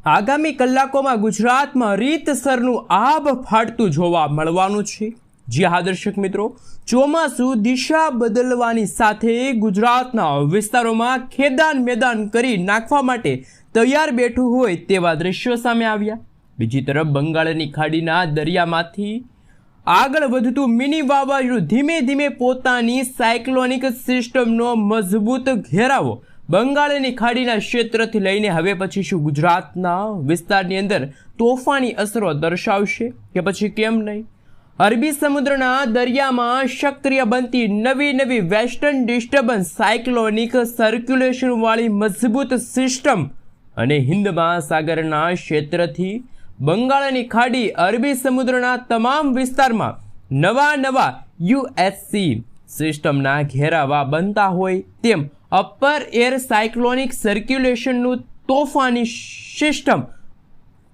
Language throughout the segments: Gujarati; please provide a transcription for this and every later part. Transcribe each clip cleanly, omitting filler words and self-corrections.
આગામી કલાકોમાં ગુજરાતમાં રીતસરનું આબ ફાટતું જોવા મળવાનું છે। જી હા દર્શક મિત્રો, ચોમાસું દિશા બદલવાની સાથે ગુજરાતના વિસ્તારોમાં ખેદાન મેદાન કરી નાખવા માટે તૈયાર બેઠું હોય તેવા દ્રશ્યો સામે આવ્યા। બીજી તરફ બંગાળની ખાડીના દરિયામાંથી આગળ વધતું મિની વાવાઝોડું ધીમે ધીમે પોતાની સાયક્લોનિક સિસ્ટમનો મજબૂત ઘેરાવો બંગાળની ખાડીના ક્ષેત્રથી લઈને હવે પછી શું ગુજરાતના વિસ્તારની અંદર તોફાની અસરો દર્શાવશે કે પછી કેમ નહીં? અરબી સમુદ્રના દરિયામાં સક્રિય બનતી નવી વેસ્ટર્ન ડિસ્ટર્બન્સ સાયક્લોનિક સર્ક્યુલેશન વાળી મજબૂત સિસ્ટમ અને હિન્દ મહાસાગરના ક્ષેત્રથી બંગાળની ખાડી અરબી સમુદ્રના તમામ વિસ્તારમાં નવા યુએસસી સિસ્ટમના ઘેરાવા બનતા હોય તેમ અપર એર સાયક્લોનિક સર્ક્યુલેશનનું તોફાની સિસ્ટમ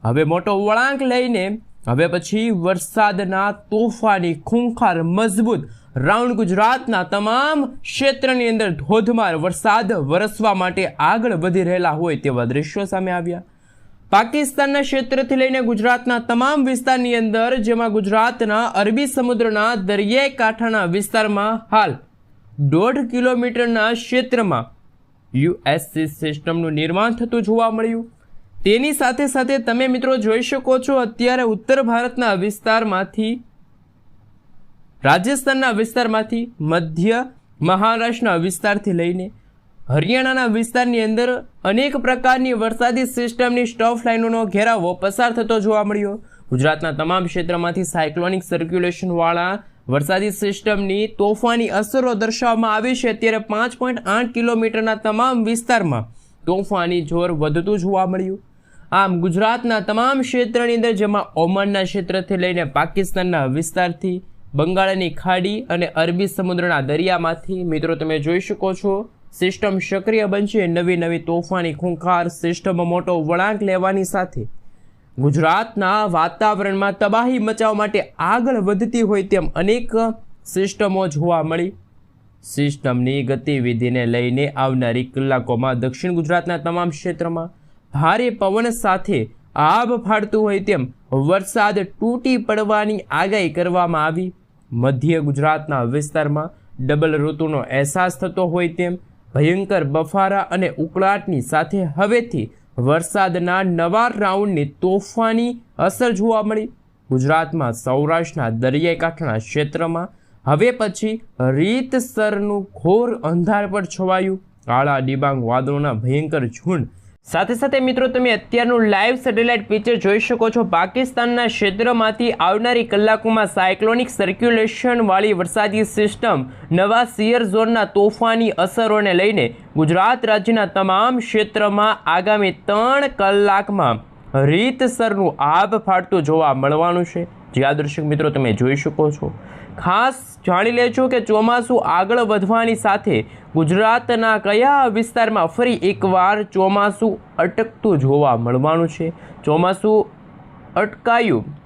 હવે મોટો વળાંક લઈને હવે પછી વરસાદના તોફાની ખૂંખાર મજબૂત રાઉન્ડ ગુજરાતના તમામ ક્ષેત્રની અંદર ધોધમાર વરસાદ વરસવા માટે આગળ વધી રહેલા હોય તેવા દ્રશ્યો સામે આવ્યા। પાકિસ્તાનના ક્ષેત્રથી લઈને ગુજરાતના તમામ વિસ્તારની અંદર, જેમાં ગુજરાતના અરબી સમુદ્રના દરિયાઈ કાંઠાના વિસ્તારમાં હાલ 1.5 કિલોમીટરના ક્ષેત્રમાં યુએસસી સિસ્ટમનું નિર્માણ થતું જોવા મળ્યું। તેની સાથે સાથે તમે મિત્રો જોઈ શકો છો, અત્યારે ઉત્તર ભારતના વિસ્તારમાંથી, રાજસ્થાનના વિસ્તારમાંથી, મધ્ય મહારાષ્ટ્રના વિસ્તારથી લઈને હરિયાણાના વિસ્તારની અંદર અનેક પ્રકારની વરસાદી સિસ્ટમની સ્ટફ લાઇનોનો ઘેરાવો પસાર થતો જોવા મળ્યો। ગુજરાતના તમામ ક્ષેત્રમાંથી સાયક્લોનિક સર્ક્યુલેશનવાળા વરસાદી સિસ્ટમની તોફાની અસરો દર્શાવવામાં આવી છે। અત્યારે 5.8 કિલોમીટરના તમામ વિસ્તારમાં તોફાની જોર વધતું જોવા મળ્યું। આમ ગુજરાતના તમામ ક્ષેત્રની અંદર, જેમાં ઓમાનના ક્ષેત્રથી લઈને પાકિસ્તાનના વિસ્તારથી, બંગાળની ખાડી અને અરબી સમુદ્રના દરિયામાંથી મિત્રો તમે જોઈ શકો છો સિસ્ટમ સક્રિય બનશે। નવી તોફાની ખૂંખાર સિસ્ટમ મોટો વળાંક લેવાની સાથે ગુજરાતના વાતાવરણમાં તબાહી મચાવવા માટે આગળ વધતી હોય તેમ અનેક સિસ્ટમો જોવા મળી। સિસ્ટમની ગતિવિધિને લઈને આવનારી કલાકોમાં દક્ષિણ ગુજરાતના તમામ ક્ષેત્રમાં ભારે પવન સાથે આબ ફાટતું હોય તેમ વરસાદ તૂટી પડવાની આગાહી કરવામાં આવી। મધ્ય ગુજરાતના વિસ્તારમાં ડબલ ઋતુનો અહેસાસ થતો હોય તેમ ભયંકર બફારા અને ઉકળાટની સાથે હવેથી વરસાદના નવા રાઉન્ડની તોફાની અસર જોવા મળી। ગુજરાતમાં સૌરાષ્ટ્રના દરિયાઈ કાંઠાના ક્ષેત્રમાં હવે પછી રીતસરનું ઘોર અંધારપટ છવાયું। કાળા ડિબાંગ વાદળોના ભયંકર ઝુંડ સાથે સાથે મિત્રો તમે અત્યારનું લાઈવ સેટેલાઇટ પિક્ચર જોઈ શકો છો। પાકિસ્તાનના ક્ષેત્રમાંથી આવનારી કલાકોમાં સાયક્લોનિક સર્ક્યુલેશન વાળી વરસાદી સિસ્ટમ નવા સિયર ઝોનના તોફાની અસરોને લઈને ગુજરાત રાજ્યના તમામ ક્ષેત્રમાં આગામી 3 કલાકમાં રીતસરનું આબ ફાટતું જોવા મળવાનું છે। જે આ દર્શક મિત્રો તમે જોઈ શકો છો, ખાસ જાણી લેજો કે ચોમાસું આગળ વધવાની સાથે ગુજરાતના કયા વિસ્તારમાં ફરી એકવાર ચોમાસું અટકતું જોવા મળવાનું છે। ચોમાસું અટકાયું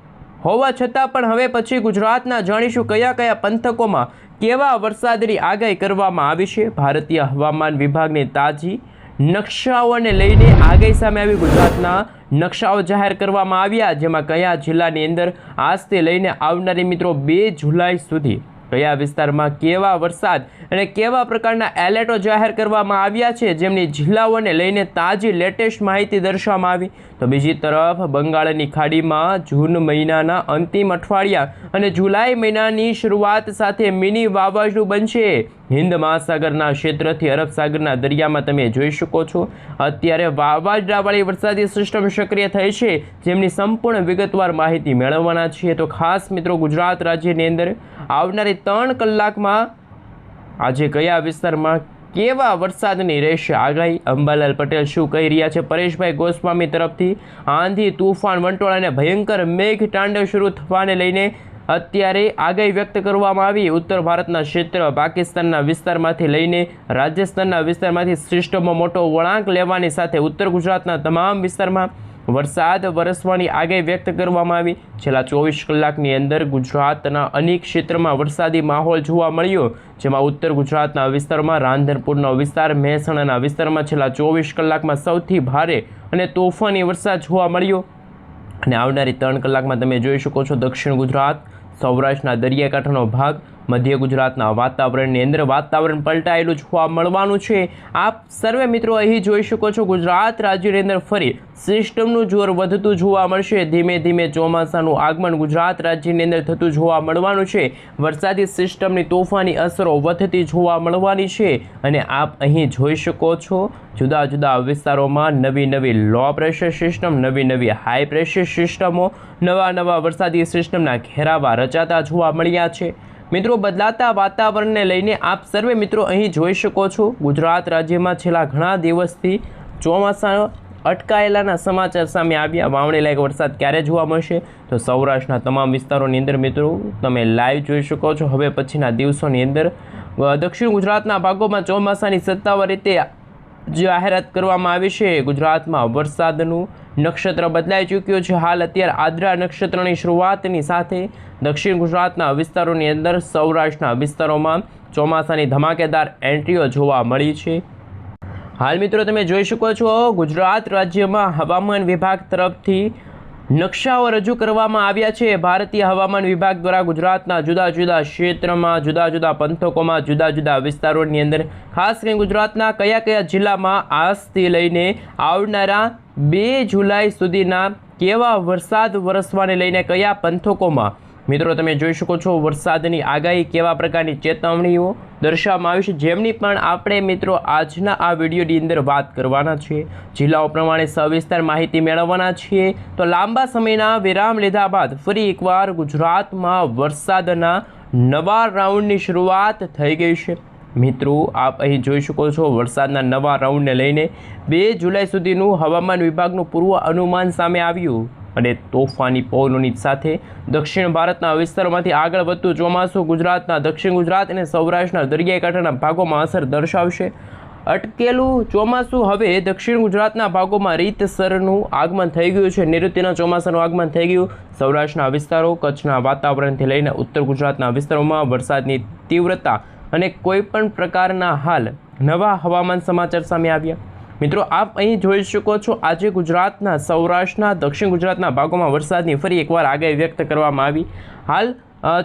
હોવા છતાં પણ હવે પછી ગુજરાતના જાણીશું કયા પંથકોમાં કેવા વરસાદની આગાહી કરવામાં આવી છે। ભારતીય હવામાન વિભાગની તાજી નકશાઓને લઈને આગાહી સામે આવી। ગુજરાતના નકશાઓ જાહેર કરવામાં આવ્યા, જેમાં કયા જિલ્લાની અંદર આજથી લઈને આવનારી મિત્રો 2 જુલાઈ સુધી કયા વિસ્તારમાં કેવા વરસાદ અને કેવા પ્રકારના એલર્ટો જાહેર કરવામાં આવ્યા છે, જેમની જિલ્લાઓને લઈને તાજી લેટેસ્ટ માહિતી દર્શાવવામાં આવી। તો બીજી તરફ બંગાળની ખાડીમાં જૂન મહિનાના અંતિમ અઠવાડિયા અને જુલાઈ મહિનાની શરૂઆત સાથે મિની વાવાઝોડું બનશે। હિન્દ મહાસાગરના ક્ષેત્રથી અરબ સાગરના દરિયામાં તમે જોઈ શકો છો અત્યારે વાવાઝોડાવાળી વરસાદી સિસ્ટમ સક્રિય થઈ છે, જેમની સંપૂર્ણ વિગતવાર માહિતી મેળવવાના છીએ। તો ખાસ મિત્રો ગુજરાત રાજ્યની અંદર આવનારી 3 કલાકમાં આજે કયા વિસ્તારમાં કેવા વરસાદની રહેશે આગાહી? અંબાલાલ પટેલ શું કહી રહ્યા છે? પરેશભાઈ ગોસ્વામી તરફથી આંધી, તૂફાન, વંટોળ અને ભયંકર મેઘ તાંડવ શરૂ થવાને લઈને અત્યારે આગાહી વ્યક્ત કરવામાં આવી। ઉત્તર ભારતના ક્ષેત્ર, પાકિસ્તાનના વિસ્તારમાંથી લઈને રાજસ્થાનના વિસ્તારમાંથી સિસ્ટમો મોટો વળાંક લેવાની સાથે ઉત્તર ગુજરાતના તમામ વિસ્તારમાં વરસાદ વરસવાની આગાહી વ્યક્ત કરવામાં આવી। છેલ્લા 24 કલાકની અંદર ગુજરાતના અનેક ક્ષેત્રમાં વરસાદી માહોલ જોવા મળ્યો, જેમાં ઉત્તર ગુજરાતના વિસ્તારમાં રાંધનપુરનો વિસ્તાર, મહેસાણાના વિસ્તારમાં છેલ્લા 24 કલાકમાં સૌથી ભારે અને તોફાની વરસાદ જોવા મળ્યો। અને આવનારી 3 કલાકમાં તમે જોઈ શકો છો દક્ષિણ ગુજરાત, સૌરાષ્ટ્રના દરિયાકાંઠાનો ભાગ, મધ્ય ગુજરાતના વાતાવરણની અંદર વાતાવરણ પલટાયેલું જોવા મળવાનું છે। આપ સર્વે મિત્રો અહીં જોઈ શકો છો ગુજરાત રાજ્યની અંદર ફરી સિસ્ટમનું જોર વધતું જોવા મળશે। ધીમે ધીમે ચોમાસાનું આગમન ગુજરાત રાજ્યની અંદર થતું જોવા મળવાનું છે। વરસાદી સિસ્ટમની તોફાની અસરો વધતી જોવા મળવાની છે અને આપ અહીં જોઈ શકો છો જુદા જુદા વિસ્તારોમાં નવી લો પ્રેશર સિસ્ટમ, નવી હાઈ પ્રેશર સિસ્ટમો, નવા વરસાદી સિસ્ટમના ઘેરાવા રચાતા જોવા મળ્યા છે। મિત્રો, બદલાતા વાતાવરણને લઈને આપ સર્વે મિત્રો અહીં જોઈ શકો છો ગુજરાત રાજ્યમાં છેલ્લા ઘણા દિવસથી ચોમાસા અટકાયેલાના સમાચાર સામે આવ્યા। વાવણી લાયક વરસાદ ક્યારે જોવા મળશે? તો સૌરાષ્ટ્રના તમામ વિસ્તારોની અંદર મિત્રો તમે લાઈવ જોઈ શકો છો। હવે પછીના દિવસોની અંદર દક્ષિણ ગુજરાતના ભાગોમાં ચોમાસાની સત્તાવાર રીતે જાહેરાત કરવામાં આવી છે। ગુજરાતમાં વરસાદનું નક્ષત્ર બદલાઈ ચૂક્યું છે। હાલ અત્યારે આદ્રા નક્ષત્રની શરૂઆતની સાથે દક્ષિણ ગુજરાતના વિસ્તારોની અંદર સૌરાષ્ટ્રના વિસ્તારોમાં ચોમાસાની ધમાકેદાર એન્ટ્રીઓ જોવા મળી છે। હાલ મિત્રો તમે જોઈ શકો છો ગુજરાત રાજ્યમાં હવામાન વિભાગ તરફથી નકશાઓ રજૂ કરવામાં આવ્યા છે। ભારતીય હવામાન વિભાગ દ્વારા ગુજરાતના જુદા જુદા ક્ષેત્રમાં, જુદા જુદા પંથકોમાં, જુદા જુદા વિસ્તારોની અંદર ખાસ કરીને ગુજરાતના કયા જિલ્લામાં આજથી લઈને આવનારા 2 જુલાઈ સુધીના કેવા વરસાદ વરસવાને લઈને કયા પંથકોમાં મિત્રો તમે જોઈ શકો છો વરસાદની આગાહી, કેવા પ્રકારની ચેતવણીઓ દર્શાવવામાં આવી છે, જેમની પણ આપણે મિત્રો આજના આ વિડીયોની અંદર વાત કરવાના છીએ। જિલ્લાઓ પ્રમાણે સવિસ્તાર માહિતી મેળવવાના છીએ। તો લાંબા સમયના વિરામ લીધા બાદ ફરી એકવાર ગુજરાતમાં વરસાદના નવા રાઉન્ડની શરૂઆત થઈ ગઈ છે। મિત્રો, આપ અહીં જોઈ શકો છો વરસાદના નવા રાઉન્ડને લઈને 2 જુલાઈ સુધીનું હવામાન વિભાગનું પૂર્વ અનુમાન સામે આવ્યું અને તોફાની પવનોની સાથે દક્ષિણ ભારતના વિસ્તારોમાંથી આગળ વધતું ચોમાસું ગુજરાતના દક્ષિણ ગુજરાત અને સૌરાષ્ટ્રના દરિયાઈ કાંઠાના ભાગોમાં અસર દર્શાવશે। અટકેલું ચોમાસું હવે દક્ષિણ ગુજરાતના ભાગોમાં રીતસરનું આગમન થઈ ગયું છે। નૈઋત્યના ચોમાસાનું આગમન થઈ ગયું। સૌરાષ્ટ્રના વિસ્તારો, કચ્છના વાતાવરણથી લઈને ઉત્તર ગુજરાતના વિસ્તારોમાં વરસાદની તીવ્રતા અને કોઈપણ પ્રકારના હાલ નવા હવામાન સમાચાર સામે આવ્યા। મિત્રો, આપ અહીં જોઈ શકો છો આજે ગુજરાતના, સૌરાષ્ટ્રના, દક્ષિણ ગુજરાતના ભાગોમાં વરસાદની ફરી એકવાર આગાહી વ્યક્ત કરવામાં આવી। હાલ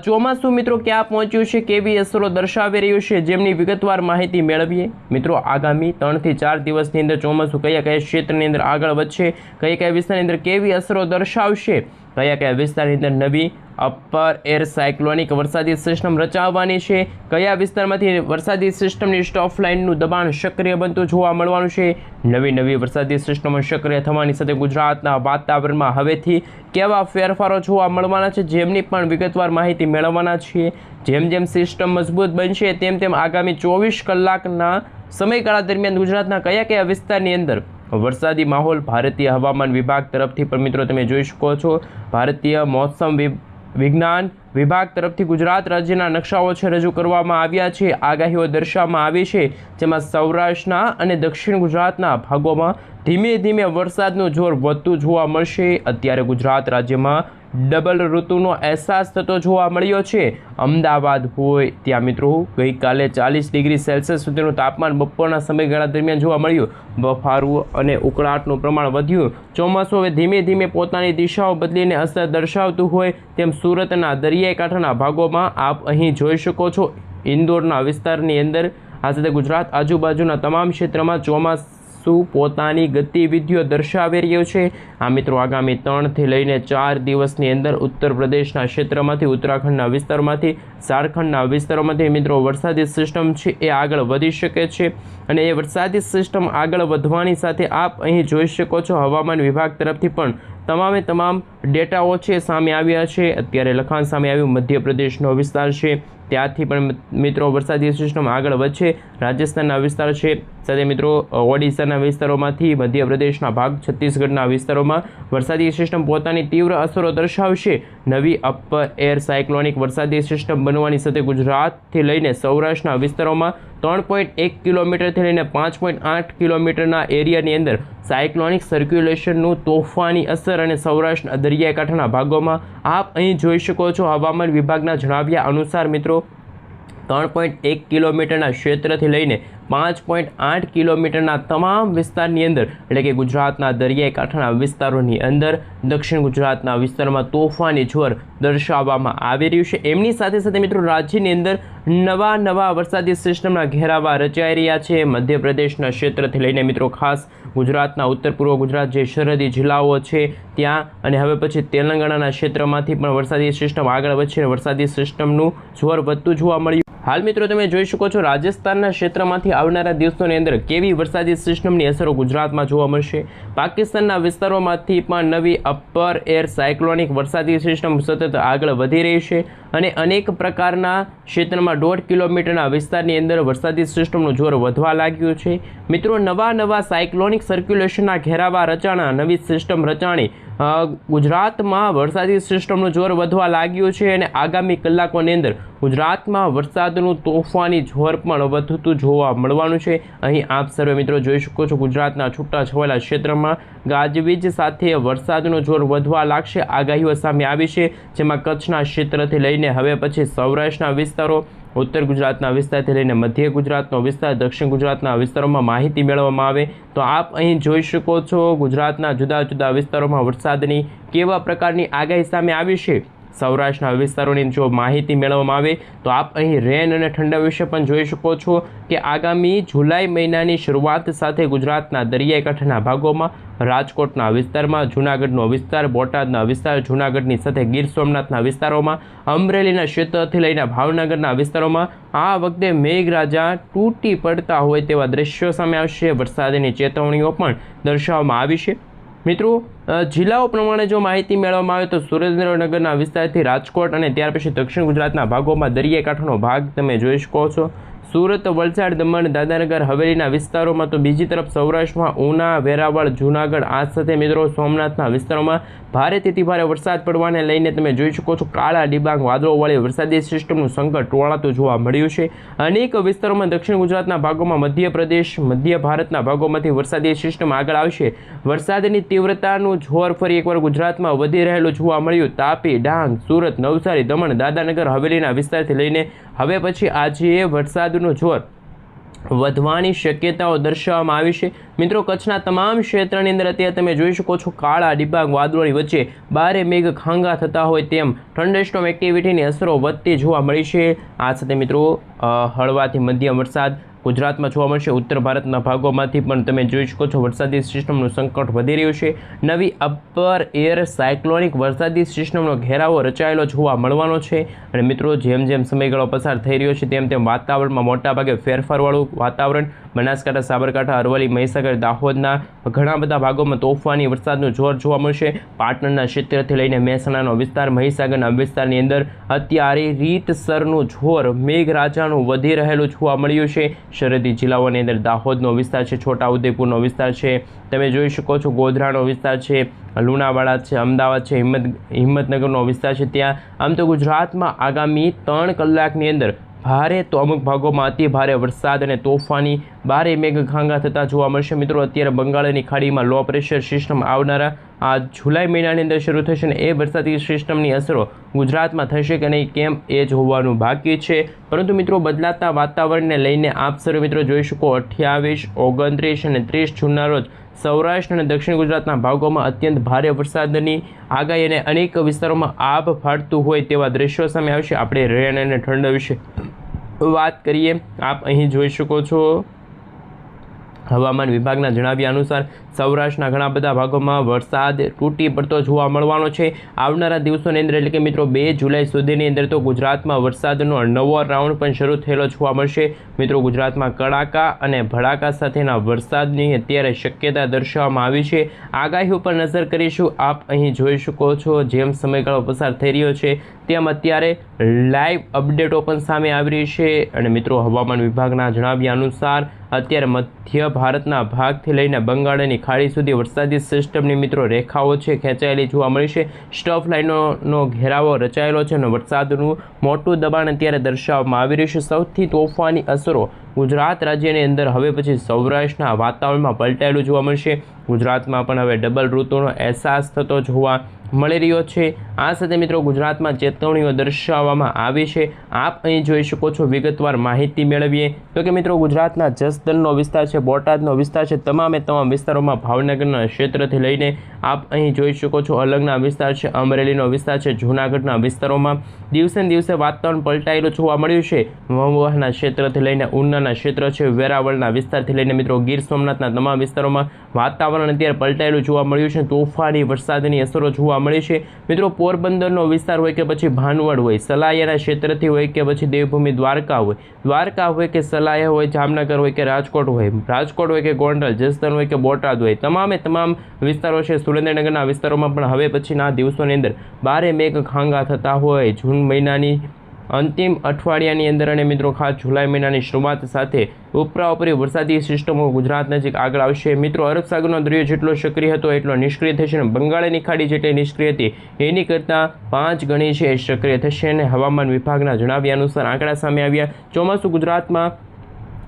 ચોમાસું મિત્રો ક્યાં પહોંચ્યું છે, કેવી અસરો દર્શાવી રહ્યું છે, જેમની વિગતવાર માહિતી મેળવીએ। મિત્રો, આગામી 3 થી 4 દિવસની અંદર ચોમાસું કયા ક્ષેત્રની અંદર આગળ વધશે, કયા વિસ્તારની અંદર કેવી અસરો દર્શાવશે, કયા વિસ્તારની અંદર નવી અપર એર સાયક્લોનિક વરસાદી સિસ્ટમ રચાવવાની છે, કયા વિસ્તારમાંથી વરસાદી સિસ્ટમની સ્ટોફ લાઇનનું દબાણ સક્રિય બનતું જોવા મળવાનું છે, નવી વરસાદી સિસ્ટમો સક્રિય થવાની સાથે ગુજરાતના વાતાવરણમાં હવેથી કેવા ફેરફારો જોવા મળવાના છે, જેમની પણ વિગતવાર માહિતી મેળવવાના છીએ। જેમ સિસ્ટમ મજબૂત બનશે તેમ આગામી 24 કલાકના સમયગાળા દરમિયાન ગુજરાતના કયા વિસ્તારની અંદર વરસાદી માહોલ ભારતીય હવામાન વિભાગ તરફથી પણ મિત્રો તમે જોઈ શકો છો ભારતીય મોસમ વિજ્ઞાન વિભાગ તરફથી ગુજરાત રાજ્યના નકશાઓ છે રજૂ કરવામાં આવ્યા છે। આગાહીઓ દર્શાવવામાં આવી છે, જેમાં સૌરાષ્ટ્રના અને દક્ષિણ ગુજરાતના ભાગોમાં ધીમે ધીમે વરસાદનું જોર વધતું જોવા મળશે। અત્યારે ગુજરાત રાજ્યમાં ડબલ ઋતુનો અહેસાસ થતો જોવા મળ્યો છે। અમદાવાદ હોય ત્યાં મિત્રો ગઈકાલે 40 ડિગ્રી સેલ્સિયસ સુધીનું તાપમાન બપોરના સમયગાળા દરમિયાન જોવા મળ્યું। બફારું અને ઉકળાટનું પ્રમાણ વધ્યું। ચોમાસું હવે ધીમે ધીમે પોતાની દિશાઓ બદલીને અસર દર્શાવતું હોય તેમ સુરતના દરિયાઈ કાંઠાના ભાગોમાં આપ અહીં જોઈ શકો છો। ઇન્દોરના વિસ્તારની અંદર આ સાથે ગુજરાત આજુબાજુના તમામ ક્ષેત્રમાં ચોમાસું પોતાની ગતિવિધિઓ દર્શાવી રહ્યો છે। આ મિત્રો આગામી 3 થી લઈને 4 દિવસની અંદર ઉત્તર પ્રદેશના ક્ષેત્રમાંથી, ઉત્તરાખંડના વિસ્તારમાંથી, ઝારખંડના વિસ્તારોમાંથી મિત્રો વરસાદી સિસ્ટમ છે એ આગળ વધી શકે છે અને એ વરસાદી સિસ્ટમ આગળ વધવાની સાથે આપ અહીં જોઈ શકો છો હવામાન વિભાગ તરફથી પણ તમામ ડેટાઓ છે સામે આવ્યા છે। અત્યારે લખાણ સામે આવ્યું મધ્યપ્રદેશનો વિસ્તાર છે, ત્યાંથી પણ મિત્રો વરસાદી સિસ્ટમ આગળ વધશે। રાજસ્થાનના વિસ્તાર છે, સાથે મિત્રો ઓડિશાના વિસ્તારોમાંથી મધ્યપ્રદેશના ભાગ, છત્તીસગઢના વિસ્તારોમાં વરસાદી સિસ્ટમ પોતાની તીવ્ર અસરો દર્શાવશે। નવી અપર એર સાયક્લોનિક વરસાદી સિસ્ટમ બનવાની સાથે ગુજરાતથી લઈને સૌરાષ્ટ્રના વિસ્તારોમાં 3.1 કિલોમીટરથી લઈને 5.8 કિલોમીટરના એરિયાની અંદર સાયક્લોનિક સર્ક્યુલેશનનું તોફાની અસર અને સૌરાષ્ટ્રના દરિયાઈ કાંઠાના ભાગોમાં આપ અહીં જોઈ શકો છો હવામાન વિભાગના જણાવ્યા અનુસાર મિત્રો 3.1 કિલોમીટરના ક્ષેત્રથી લઈને 5.8 કિલોમીટરના તમામ વિસ્તારની અંદર એટલે કે ગુજરાતના દરિયાઈ કાંઠાના વિસ્તારોની અંદર દક્ષિણ ગુજરાતના વિસ્તારમાં તોફાની જોર દર્શાવવામાં આવી રહ્યું છે। એમની સાથે સાથે મિત્રો રાજ્યની અંદર નવા વરસાદી સિસ્ટમના ઘેરાવા રચાઈ રહ્યા છે। મધ્યપ્રદેશના ક્ષેત્રથી લઈને મિત્રો ખાસ ગુજરાતના ઉત્તર પૂર્વ ગુજરાત જે સરહદી જિલ્લાઓ છે ત્યાં અને હવે પછી તેલંગાણાના ક્ષેત્રમાંથી પણ વરસાદી સિસ્ટમ આગળ વધશે। વરસાદી સિસ્ટમનું જોર વધતું જોવા મળ્યું। હાલ મિત્રો તમે જોઈ શકો છો રાજસ્થાનના ક્ષેત્રમાંથી આવનારા દિવસોની અંદર કેવી વરસાદી સિસ્ટમની અસરો ગુજરાતમાં જોવા મળશે। પાકિસ્તાનના વિસ્તારોમાંથી પણ નવી અપર એર સાયક્લોનિક વરસાદી સિસ્ટમ સતત આગળ વધી રહી છે અને અનેક પ્રકારના ક્ષેત્રમાં 1.5 કિલોમીટરના વિસ્તારની અંદર વરસાદી સિસ્ટમનું જોર વધવા લાગ્યું છે। મિત્રો નવા સાયક્લોનિક સર્ક્યુલેશનના ઘેરાવા રચાણા નવી સિસ્ટમ રચાણી ગુજરાતમાં વરસાદી સિસ્ટમનું જોર વધવા લાગ્યું છે અને આગામી કલાકોની અંદર ગુજરાતમાં વરસાદનું તોફાની જોર પણ વધતું જોવા મળવાનું છે। અહીં આપ સર્વે મિત્રો જોઈ શકો છો ગુજરાતના છૂટાછવાયેલા ક્ષેત્રમાં ગાજવીજ સાથે વરસાદનું જોર વધવા લાગશે। આગાહીઓ સામે આવી છે જેમાં કચ્છના ક્ષેત્રથી લઈને હવે પછી સૌરાષ્ટ્રના વિસ્તારો, ઉત્તર ગુજરાતના વિસ્તારથી લઈને મધ્ય ગુજરાતનો વિસ્તાર, દક્ષિણ ગુજરાતના વિસ્તારોમાં માહિતી મેળવવામાં આવે તો આપ અહીં જોઈ શકો છો ગુજરાતના જુદા જુદા વિસ્તારોમાં વરસાદની કેવા પ્રકારની આગાહી સામે આવી છે। સૌરાષ્ટ્રના વિસ્તારોની જો માહિતી મેળવવામાં આવે તો આપ અહીં રેન અને ઠંડા વિશે પણ જોઈ શકો છો કે આગામી જુલાઈ મહિનાની શરૂઆત સાથે ગુજરાતના દરિયાઈ કાંઠાના ભાગોમાં, રાજકોટના વિસ્તારમાં, જૂનાગઢનો વિસ્તાર, બોટાદના વિસ્તાર, જૂનાગઢની સાથે ગીર સોમનાથના વિસ્તારોમાં, અમરેલીના ક્ષેત્રથી લઈને ભાવનગરના વિસ્તારોમાં આ વખતે મેઘરાજા તૂટી પડતા હોય તેવા દ્રશ્યો સામે આવશે। વરસાદની ચેતવણીઓ પણ દર્શાવવામાં આવી છે। મિત્રો જિલ્લાઓ પ્રમાણે જો માહિતી મેળવવામાં આવે તો સુરેન્દ્રનગરના વિસ્તારથી રાજકોટ અને ત્યાર પછી દક્ષિણ ગુજરાતના ભાગોમાં દરિયાઈ કાંઠાનો ભાગ તમે જોઈ શકો છો। સુરત, વલસાડ, દમણ, દાદરાનગર હવેલીના વિસ્તારોમાં તો બીજી તરફ સૌરાષ્ટ્રમાં ઉના, વેરાવળ, જૂનાગઢ આ સાથે મિત્રો સોમનાથના વિસ્તારોમાં ભારેથી ભારે વરસાદ પડવાને લઈને તમે જોઈ શકો છો કાળા ડિબાંગ વાદળોવાળી વરસાદી સિસ્ટમનું સંકટ ટોળાતું જોવા મળ્યું છે। અનેક વિસ્તારોમાં દક્ષિણ ગુજરાતના ભાગોમાં, મધ્યપ્રદેશ, મધ્ય ભારતના ભાગોમાંથી વરસાદી સિસ્ટમ આગળ આવશે। વરસાદની તીવ્રતાનું જોર ફરી એકવાર ગુજરાતમાં વધી રહેલું જોવા મળ્યું। તાપી, ડાંગ, સુરત, નવસારી, દમણ, દાદરાનગર હવેલીના વિસ્તારથી લઈને હવે પછી આજે વરસાદનું જોર વધવાની શક્યતાઓ દર્શાવવામાં આવી છે। મિત્રો કચ્છના તમામ ક્ષેત્રની અંદર અત્યારે તમે જોઈ શકો છો કાળા ડિબાંગ વાદળોની વચ્ચે બારે મેઘ ખાંગા થતા હોય તેમ થંડરસ્ટોર્મ એક્ટિવિટીની અસરો વધતી જોવા મળી છે। આ સાથે મિત્રો હળવાથી મધ્યમ વરસાદ ગુજરાતમાં જોવા મળશે। ઉત્તર ભારતના ભાગોમાંથી પણ તમે જોઈ શકો છો વરસાદી સિસ્ટમનું સંકટ વધી રહ્યું છે। નવી અપર એર સાયક્લોનિક વરસાદી સિસ્ટમનો ઘેરાવો રચાયેલો જોવા મળવાનો છે અને મિત્રો જેમ જેમ સમયગાળો પસાર થઈ રહ્યો છે તેમ તેમ વાતાવરણમાં મોટાભાગે ફેરફારવાળું વાતાવરણ બનાસકાંઠા, સાબરકાંઠા, અરવલ્લી, મહીસાગર, દાહોદના ઘણા બધા ભાગોમાં તોફાની વરસાદનું જોર જોવા મળશે। પાટણના ક્ષેત્રથી લઈને મહેસાણાનો વિસ્તાર, મહીસાગરના વિસ્તારની અંદર અત્યારે રીતસરનું જોર મેઘરાજાનું વધી રહેલું જોવા મળ્યું છે। સરહદી જિલ્લાઓની અંદર દાહોદનો વિસ્તાર છે, છોટાઉદેપુરનો વિસ્તાર છે, તમે જોઈ શકો છો ગોધરાનો વિસ્તાર છે, લુણાવાડા છે, અમદાવાદ છે, હિંમતનગરનો વિસ્તાર છે। ત્યાં આમ તો ગુજરાતમાં આગામી 3 કલાકની અંદર ભારે તો અમુક ભાગોમાં અતિ ભારે વરસાદ અને તોફાની ભારે મેઘખાંગા થતા જોવા મળશે। મિત્રો અત્યારે બંગાળની ખાડીમાં લો પ્રેશર સિસ્ટમ આવનારા આ જુલાઈ મહિનાની અંદર શરૂ થશે અને એ વરસાદી સિસ્ટમની અસરો ગુજરાતમાં થશે કે નહીં કેમ એ જોવાનું બાકી છે। પરંતુ મિત્રો બદલાતા વાતાવરણને લઈને આપ સર્વે મિત્રો જોઈ શકો 28, 29 અને 30 જૂનના રોજ સૌરાષ્ટ્ર અને દક્ષિણ ગુજરાતના ભાગોમાં અત્યંત ભારે વરસાદની આગાહી અને અનેક વિસ્તારોમાં આભ ફાટતું હોય તેવા દ્રશ્યો સામે આવશે। આપણે રેન અને ઠંડા વિશે વાત કરીએ। આપ અહીં જોઈ શકો છો હવામાન વિભાગના જણાવ્યા અનુસાર સૌરાષ્ટ્રના ઘણા બધા ભાગોમાં વરસાદ તૂટી પડતો જોવા મળવાનો છે આવનારા દિવસોની અંદર, એટલે કે મિત્રો 2 જુલાઈ સુધીની અંદર તો ગુજરાતમાં વરસાદનો નવો રાઉન્ડ પણ શરૂ થયેલો જોવા મળશે। મિત્રો ગુજરાતમાં કડાકા અને ભડાકા સાથેના વરસાદની અત્યારે શક્યતા દર્શાવવામાં આવી છે। આગાહી ઉપર નજર કરીશું। આપ અહીં જોઈ શકો છો જેમ સમયગાળો પસાર થઈ રહ્યો છે તેમ અત્યારે લાઈવ અપડેટો પણ સામે આવી રહી છે અને મિત્રો હવામાન વિભાગના જણાવ્યા અનુસાર અત્યારે મધ્ય ભારતના ભાગથી લઈને બંગાળની ખાડી સુધી વરસાદી સિસ્ટમની મિત્રો રેખાઓ છે ખેંચાયેલી જોવા મળી છે। સ્ટફ લાઇનોનો ઘેરાવો રચાયેલો છે અને વરસાદનું મોટું દબાણ અત્યારે દર્શાવવામાં આવી રહ્યું છે। સૌથી તોફાની અસરો ગુજરાત રાજ્યની અંદર હવે પછી સૌરાષ્ટ્રના વાતાવરણમાં પલટાયેલું જોવા મળશે. ગુજરાતમાં પણ હવે ડબલ ઋતુનો અહેસાસ થતો જોવા મળી રહ્યો છે. આ સાથે મિત્રો ગુજરાતમાં ચેતવણીઓ દર્શાવવામાં આવી છે. આપ અહીં જોઈ શકો છો. વિગતવાર માહિતી મેળવીએ તો કે મિત્રો ગુજરાતના જસદણનો વિસ્તાર છે, બોટાદનો વિસ્તાર છે, તમામે તમામ વિસ્તારોમાં ભાવનગરના ક્ષેત્રથી લઈને આપ અહીં જોઈ શકો છો અલંગના વિસ્તાર છે, અમરેલીનો વિસ્તાર છે, જૂનાગઢના વિસ્તારોમાં દિવસે ને દિવસે વાતાવરણ પલટાયેલું જોવા મળ્યું છે. મહુવાના ક્ષેત્રથી લઈને ઉનાના ક્ષેત્ર છે, વેરાવળના વિસ્તારથી લઈને મિત્રો ગીર સોમનાથના તમામ વિસ્તારોમાં વાતાવરણ અત્યારે પલટાયેલું જોવા મળ્યું છે. તોફાની વરસાદની અસરો જોવા મળી છે. મિત્રો પોરબંદરનો વિસ્તાર હોય કે પછી ભાનવડ હોય, સલાયાના ક્ષેત્રથી હોય કે પછી દેવભૂમિ દ્વારકા હોય કે સલાયા હોય, જામનગર હોય કે રાજકોટ હોય કે ગોંડલ, જસદણ હોય કે બોટાદ હોય, તમામે તમામ વિસ્તારો છે. સુરેન્દ્રનગરના વિસ્તારોમાં પણ હવે પછીના દિવસોની અંદર ભારે મેઘ ખાંગા થતા હોય. જૂન મહિનાની અંતિમ અઠવાડિયાની અંદર અને મિત્રો ખાસ જુલાઈ મહિનાની શરૂઆત સાથે ઉપરાઉપરી વરસાદી સિસ્ટમો ગુજરાત નજીક આગળ આવશે. મિત્રો અરબ સાગરનો દરિયો જેટલો સક્રિય હતો એટલો નિષ્ક્રિય થશે અને બંગાળની ખાડી જેટલી નિષ્ક્રિય હતી એની કરતાં 5 ગણી છે એ સક્રિય થશે. અને હવામાન વિભાગના જણાવ્યા અનુસાર આંકડા સામે આવ્યા. ચોમાસું ગુજરાતમાં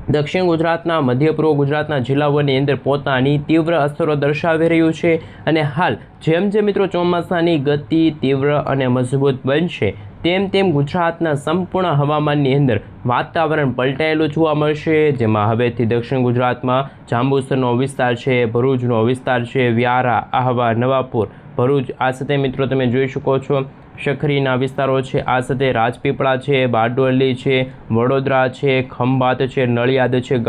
દક્ષિણ ગુજરાતના, મધ્ય પૂર્વ ગુજરાતના જિલ્લાઓની અંદર પોતાની તીવ્ર અસરો દર્શાવી રહ્યું છે. અને હાલ જેમ જેમ મિત્રો ચોમાસાની ગતિ તીવ્ર અને મજબૂત બનશે તેમ ગુજરાતના સંપૂર્ણ હવામાનની અંદર વાતાવરણ પલટાયેલું જોવા મળશે. જેમાં હવેથી દક્ષિણ ગુજરાતમાં જાંબુસરનો વિસ્તાર છે, ભરૂચનો વિસ્તાર છે, વ્યારા, આહવા, નવાપુર, ભરૂચ, આ સાથે મિત્રો તમે જોઈ શકો છો સખરીના વિસ્તારો છે, આ સાથે રાજપીપળા છે, બારડોલી છે, વડોદરા છે, ખંભાત છે, નડિયાદ છે,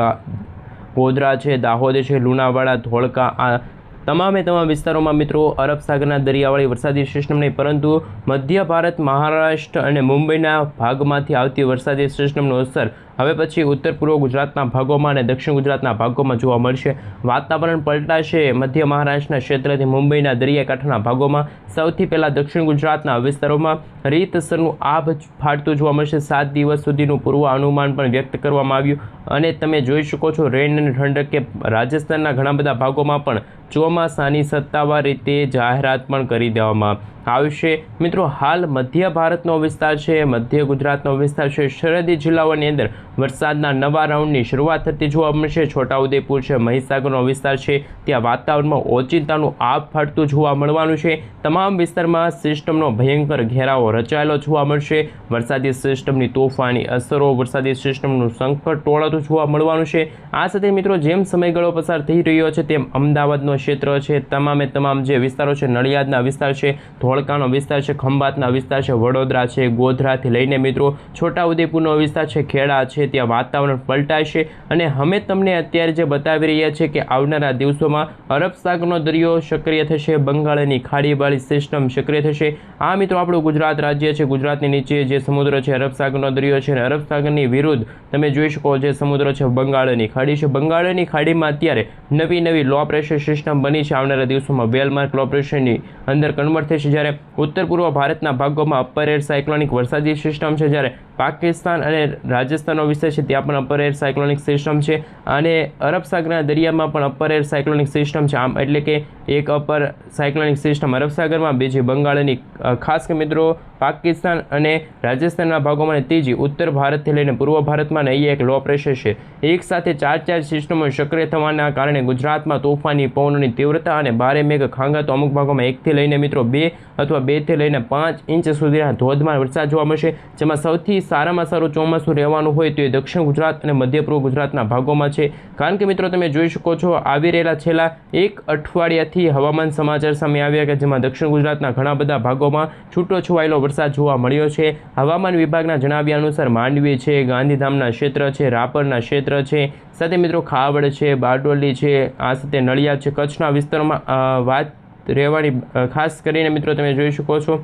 ગોધરા છે, દાહોદ છે, લુણાવાડા, ધોળકા, આ તમામે તમામ વિસ્તારોમાં મિત્રો અરબ સાગરના દરિયાવાળી વરસાદી સિસ્ટમ નહીં પરંતુ મધ્ય ભારત, મહારાષ્ટ્ર અને મુંબઈના ભાગમાંથી આવતી વરસાદી સિસ્ટમનો અસર હવે પછી ઉત્તર પૂર્વ ગુજરાતના ભાગોમાં અને દક્ષિણ ગુજરાતના ભાગોમાં જોવા મળશે. વાતાવરણ પલટાશે. મધ્ય મહારાષ્ટ્રના ક્ષેત્રથી મુંબઈના દરિયાકાંઠાના ભાગોમાં સૌથી પહેલાં દક્ષિણ ગુજરાતના વિસ્તારોમાં રીતસરનું આભ ફાટતું જોવા મળશે. 7 દિવસ સુધીનું પૂર્વ અનુમાન પણ વ્યક્ત કરવામાં આવ્યું. અને તમે જોઈ શકો છો રેન અને ઠંડક કે રાજસ્થાનના ઘણા બધા ભાગોમાં પણ ચોમાસાની સત્તાવાર રીતે જાહેરાત પણ કરી દેવામાં આવશે. મિત્રો હાલ મધ્ય ભારતનો વિસ્તાર છે, મધ્ય ગુજરાતનો વિસ્તાર છે, સરહદી જિલ્લાઓની અંદર વરસાદના નવા રાઉન્ડની શરૂઆત થતી જોવા મળશે. છોટાઉદેપુર છે, મહીસાગરનો વિસ્તાર છે, ત્યાં વાતાવરણમાં ઓચિંતાનું આભ ફાટતું જોવા મળવાનું છે. તમામ વિસ્તારમાં સિસ્ટમનો ભયંકર ઘેરાવો રચાયેલો જોવા મળશે. વરસાદી સિસ્ટમની તોફાની અસરો, વરસાદી સિસ્ટમનું સંકટ ટોળાતું જોવા મળવાનું છે. આ સાથે મિત્રો જેમ સમયગાળો પસાર થઈ રહ્યો છે તેમ અમદાવાદનો ક્ષેત્ર છે, તમામે તમામ જે વિસ્તારો છે, નડિયાદના વિસ્તાર છે, ધોળકાનો વિસ્તાર છે, ખંભાતના વિસ્તાર છે, વડોદરા છે, ગોધરાથી લઈને મિત્રો છોટાઉદેપુરનો વિસ્તાર છે, ખેડા છે, ત્યાં વાતાવરણ પલટાશે. અને અમે તમને અત્યારે જે બતાવી રહ્યા છીએ કે આવનારા દિવસોમાં અરબ સાગરનો દરિયો સક્રિય થશે, બંગાળની ખાડીવાળી સિસ્ટમ સક્રિય થશે. આ મિત્રો આપણું ગુજરાત રાજ્ય છે, ગુજરાતની નીચે જે સમુદ્ર છે અરબ સાગરનો દરિયો છે અને અરબ સાગરની વિરુદ્ધ તમે જોઈ શકો જે સમુદ્ર છે બંગાળની ખાડી છે. બંગાળની ખાડીમાં અત્યારે નવી લો પ્રેશર સિસ્ટમ બની છે. આવનારા દિવસોમાં વેલમાર્ક લો પ્રેશરની અંદર કન્વર્ટ થશે. જ્યારે ઉત્તર પૂર્વ ભારતના ભાગોમાં અપર એર સાયક્લોનિક વરસાદી સિસ્ટમ છે, જ્યારે પાકિસ્તાન અને રાજસ્થાનનો વિસ્તાર છે ત્યાં પણ અપર એર સાયક્લોનિક સિસ્ટમ છે અને અરબ સાગરના દરિયામાં પણ અપર એર સાયક્લોનિક સિસ્ટમ છે. આમ એટલે કે એક અપર સાયક્લોનિક સિસ્ટમ અરબ સાગરમાં, બીજી બંગાળની, ખાસ કે મિત્રો પાકિસ્તાન અને રાજસ્થાનના ભાગોમાં, અને ત્રીજી ઉત્તર ભારતથી લઈને પૂર્વ ભારતમાં ને અહીંયા એક લો પ્રેશર છે. એક સાથે 4 સિસ્ટમો સક્રિય થવાના કારણે ગુજરાતમાં તોફાની પવનોની તીવ્રતા અને ભારે મેઘ ખાંગા તો અમુક ભાગોમાં 1 થી લઈને મિત્રો 2 અથવા 2 થી લઈને 5 ઇંચ સુધીના ધોધમાર વરસાદ જોવા મળશે. જેમાં સૌથી સારામાં સારું ચોમાસું રહેવાનું હોય તો એ દક્ષિણ ગુજરાત અને મધ્ય પૂર્વ ગુજરાતના ભાગોમાં છે. કારણ કે મિત્રો તમે જોઈ શકો છો આવી રહેલા છેલ્લા 1 અઠવાડિયાથી હવામાન સમાચાર સામે આવ્યા કે જેમાં દક્ષિણ ગુજરાતના ઘણા બધા ભાગોમાં છૂટો છવાયેલો વરસાદ જોવા મળ્યો છે. હવામાન વિભાગના જણાવ્યા અનુસાર માંડવી છે, ગાંધીધામના ક્ષેત્ર છે, રાપરના ક્ષેત્ર છે, સાથે મિત્રો ખાવડ છે, બારડોલી છે, આ સાથે નડિયાદ છે, કચ્છના વિસ્તારોમાં વાત રહેવાની ખાસ કરીને મિત્રો તમે જોઈ શકો છો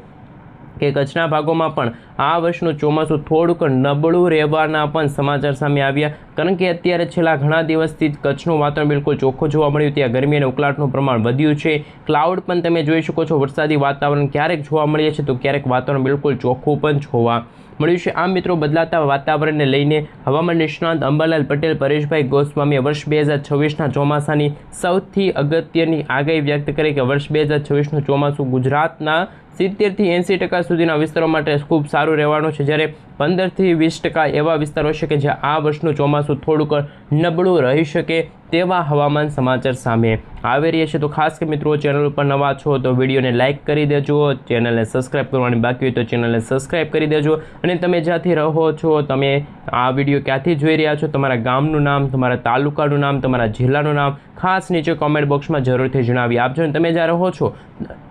કે કચ્છના ભાગોમાં પણ આ વર્ષનું ચોમાસું થોડુંક નબળું રહેવાના પણ સમાચાર સામે આવ્યા. કારણ કે અત્યારે છેલ્લા ઘણા દિવસથી કચ્છનું વાતાવરણ બિલકુલ ચોખ્ખું જોવા મળ્યું. ત્યાં ગરમી અને ઉકળાટનું પ્રમાણ વધ્યું છે. ક્લાઉડ પણ તમે જોઈ શકો છો વરસાદી વાતાવરણ ક્યારેક જોવા મળે છે તો ક્યારેક વાતાવરણ બિલકુલ ચોખ્ખું પણ જોવા મળ્યું છે. આમ મિત્રો બદલાતા વાતાવરણને લઈને હવામાન નિષ્ણાત અંબાલાલ પટેલ, પરેશભાઈ ગોસ્વામીએ વર્ષ 2026ના ચોમાસાની સૌથી અગત્યની આગાહી વ્યક્ત કરી કે વર્ષ 2026નું ચોમાસું ગુજરાતના 70 થી 80% સુધીના વિસ્તારો માટે ખૂબ સારું રહેવાનું છે, જ્યારે 15 થી 20% એવા વિસ્તારો છે કે જ્યાં આ વર્ષનું ચોમાસું ચોમાસું થોડુંક નબળું રહી શકે તેવા હવામાન સમાચાર સામે આવી રહ્યા છે. તો ખાસ કે મિત્રો ચેનલ ઉપર નવા છો તો વિડીયોને લાઇક કરી દેજો, ચેનલને સબસ્ક્રાઈબ કરવાની બાકી હોય તો ચેનલને સબસ્ક્રાઈબ કરી દેજો. અને તમે જ્યાંથી રહો છો, તમે આ વિડીયો ક્યાંથી જોઈ રહ્યા છો, તમારા ગામનું નામ, તમારા તાલુકાનું નામ, તમારા જિલ્લાનું નામ ખાસ નીચે કોમેન્ટ બોક્સમાં જરૂરથી જણાવી આપજો. અને તમે જ્યાં રહો છો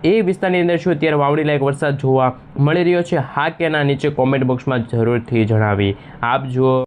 એ વિસ્તારની અંદર શું અત્યારે વાવણી લાયક વરસાદ જોવા મળી રહ્યો છે, હા કે ના, નીચે કોમેન્ટ બોક્સમાં જરૂરથી જણાવી આપજો.